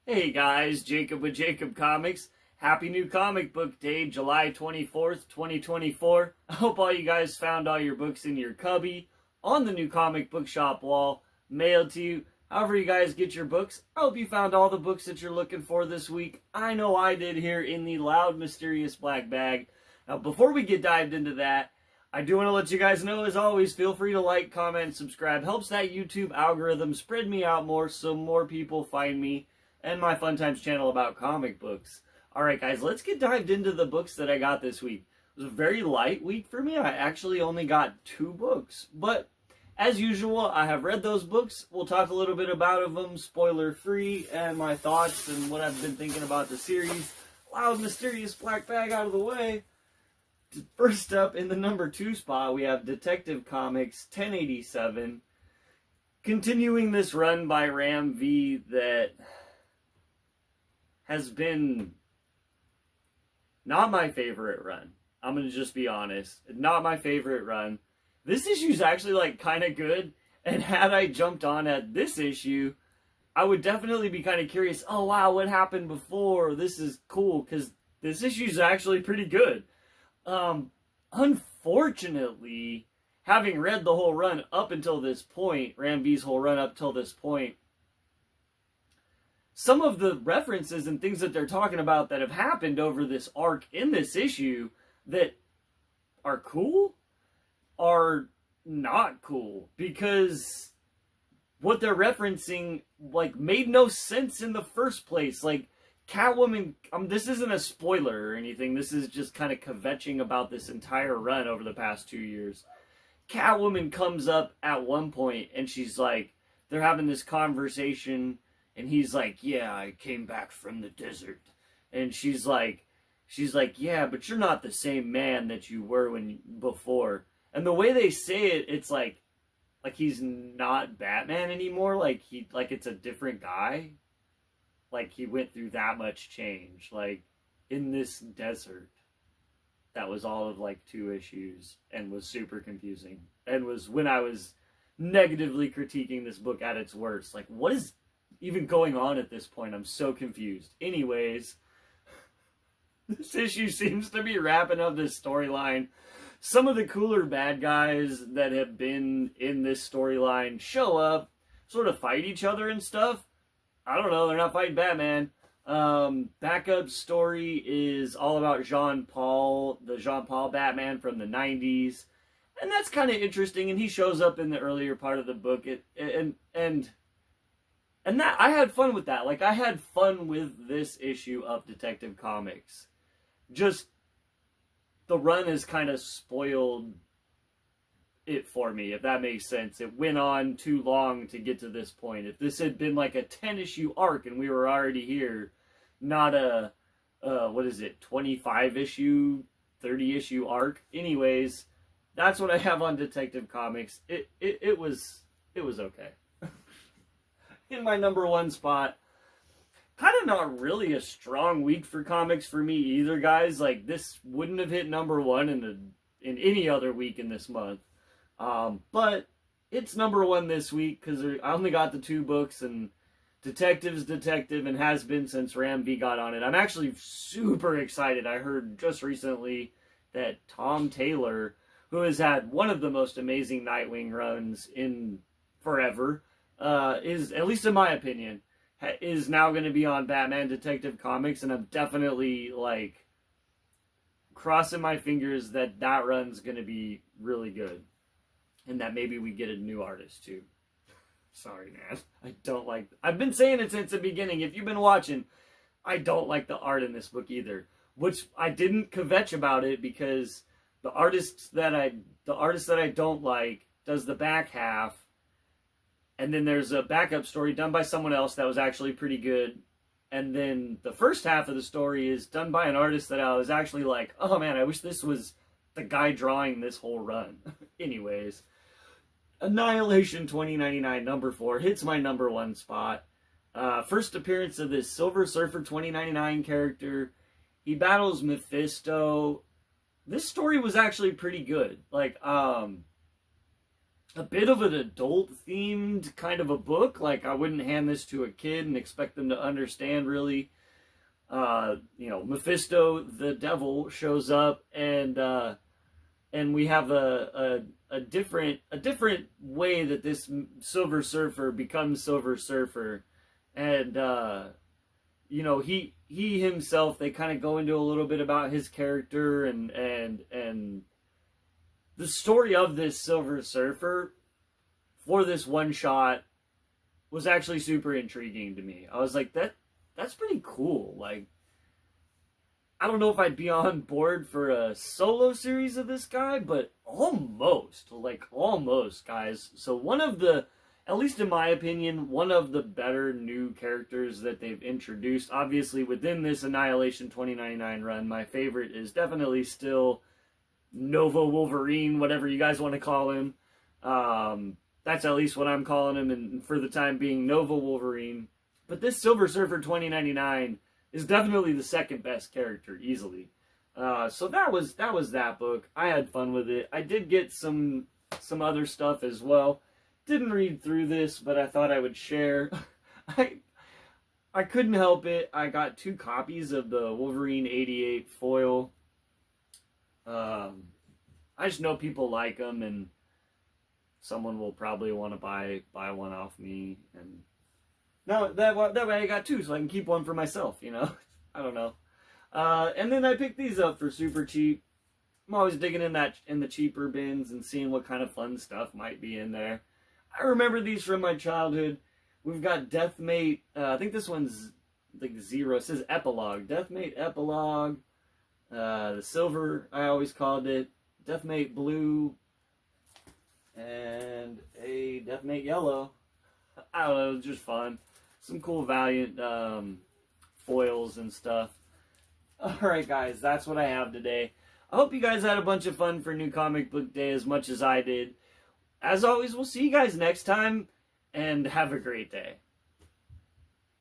Hey guys, Jacob with Jacob Comics. Happy new comic book day, July 24th, 2024. I hope all you guys found all your books in your cubby, on the new comic book shop wall, mailed to you. However you guys get your books, I hope you found all the books that you're looking for this week. I know I did here in the loud, mysterious black bag. Now, before we get dived into that, I do want to let you guys know, as always, feel free to like, comment, and subscribe. Helps that YouTube algorithm spread me out more so more people find me and my Fun Times channel about comic books. Alright guys, let's get dived into the books that I got this week. It was a very light week for me. I actually only got 2 books. But, as usual, I have read those books. We'll talk a little bit about them, spoiler free, and my thoughts and what I've been thinking about the series. Loud, mysterious black bag out of the way. First up, in the number 2 spot, we have Detective Comics 1087. Continuing this run by Ram V that has been not my favorite run. I'm going to just be honest. Not my favorite run. This issue's actually kind of good. And had I jumped on at this issue, I would definitely be kind of curious. Oh wow, what happened before? This is cool because this issue's actually pretty good. Unfortunately, having read the whole run up until this point, Ram V's whole run up till this point, some of the references and things that they're talking about that have happened over this arc in this issue that are cool are not cool, because what they're referencing made no sense in the first place. Catwoman, this isn't a spoiler or anything, this is just kind of kvetching about this entire run over the past 2 years. Catwoman comes up at one point and she's like, they're having this conversation. And he's like, yeah, I came back from the desert. And she's like, yeah, but you're not the same man that you were before. And the way they say it, it's like he's not Batman anymore. Like it's a different guy. Like he went through that much change. Like in this desert. That was all of 2 issues and was super confusing. And was when I was negatively critiquing this book at its worst. What is even going on at this point? I'm so confused. Anyways, this issue seems to be wrapping up this storyline. Some of the cooler bad guys that have been in this storyline show up, sort of fight each other and stuff. I don't know, they're not fighting Batman. Backup story is all about Jean-Paul, the Jean-Paul Batman from the 90s. And that's kind of interesting, and he shows up in the earlier part of the book. And that, I had fun with that. I had fun with this issue of Detective Comics. Just, the run has kind of spoiled it for me, if that makes sense. It went on too long to get to this point. If this had been a 10-issue arc and we were already here, not a, 25-issue, 30-issue arc. Anyways, that's what I have on Detective Comics. It was okay. In my number 1 spot, kind of not really a strong week for comics for me either, guys. This wouldn't have hit number 1 in any other week in this month. But it's number 1 this week because I only got the 2 books, and Detective's Detective and has been since Ram V got on it. I'm actually super excited. I heard just recently that Tom Taylor, who has had one of the most amazing Nightwing runs in forever, is, at least in my opinion, is now going to be on Batman Detective Comics, and I'm definitely, crossing my fingers that run's going to be really good, and that maybe we get a new artist, too. Sorry, man. I don't I've been saying it since the beginning. If you've been watching, I don't like the art in this book either, which I didn't kvetch about it because the artist that I don't like does the back half. And then there's a backup story done by someone else that was actually pretty good. And then the first half of the story is done by an artist that I was actually like, oh man, I wish this was the guy drawing this whole run. Anyways, Annihilation 2099 number 4 hits my number 1 spot. First appearance of this Silver Surfer 2099 character. He battles Mephisto. This story was actually pretty good. a bit of an adult-themed kind of a book. Like, I wouldn't hand this to a kid and expect them to understand, really. Mephisto, the devil, shows up, and we have a different way that this Silver Surfer becomes Silver Surfer, and he himself, they kind of go into a little bit about his character and the story of this Silver Surfer for this one shot was actually super intriguing to me. I was like, that's pretty cool. Like, I don't know if I'd be on board for a solo series of this guy, but almost, guys. So one of the, at least in my opinion, one of the better new characters that they've introduced. Obviously, within this Annihilation 2099 run, my favorite is definitely still Nova Wolverine, whatever you guys want to call him. That's at least what I'm calling him, and for the time being, Nova Wolverine. But this Silver Surfer 2099 is definitely the second best character, easily. So that was that book. I had fun with it. I did get some other stuff as well. Didn't read through this, but I thought I would share. I couldn't help it. I got 2 copies of the Wolverine 88 foil. I just know people like them, and someone will probably want to buy one off me, and no, that way I got 2, so I can keep one for myself. I don't know. And then I picked these up for super cheap. I'm always digging in the cheaper bins and seeing what kind of fun stuff might be in there. I remember these from my childhood. We've got Deathmate. I think this one's like 0. It says Epilogue. Deathmate Epilogue. The silver, I always called it. Deathmate Blue. And a Deathmate Yellow. I don't know, it was just fun. Some cool Valiant foils and stuff. Alright guys, that's what I have today. I hope you guys had a bunch of fun for New Comic Book Day as much as I did. As always, we'll see you guys next time, and have a great day.